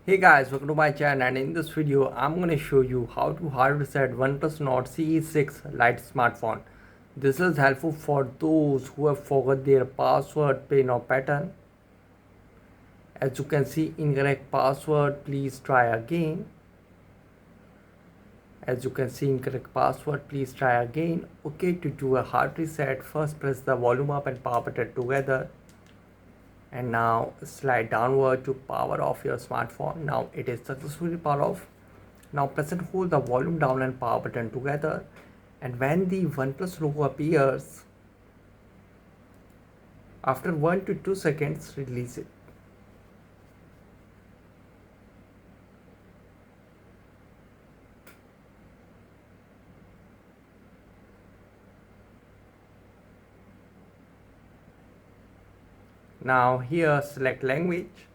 Hey guys, welcome to my channel, and in this video I'm going to show you how to hard reset OnePlus Nord CE6 Lite Smartphone. This is helpful for those who have forgot their password, pin or pattern. As you can see, incorrect password, please try again. As you can see, incorrect password, please try again. Okay, to do a hard reset, first press the volume up and power button together. And now slide downward to power off your smartphone. Now it is successfully power off. Now press and hold the volume down and power button together, and when the OnePlus logo appears, after 1 to 2 seconds release it. Now here select language,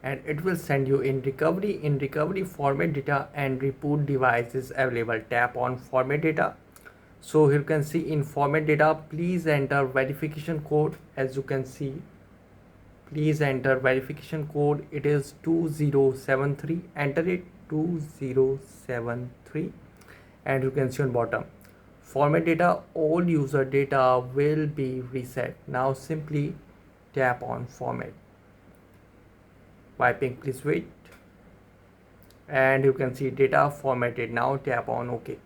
and it will send you in recovery format data and reboot device is available. Tap on format data. So here you can see in format data, please enter verification code. As you can see, please enter verification code. It is 2073. Enter it, 2073, and you can see on bottom format data, all user data will be reset. Now simply tap on format. Wiping, please wait, and you can see data formatted. Now tap on OK.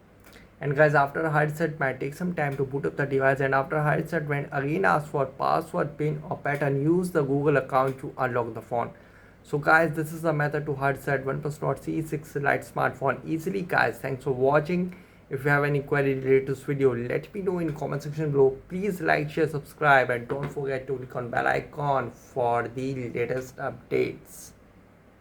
And guys, after a hard reset might take some time to boot up the device, and after a hard reset, when again ask for password, pin or pattern, use the Google account to unlock the phone. So guys, this is the method to hard reset OnePlus Nord CE6 Lite smartphone easily. Guys, thanks for watching. If you have any query related to this video, let me know in comment section below. Please like, share, subscribe, and don't forget to click on bell icon for the latest updates.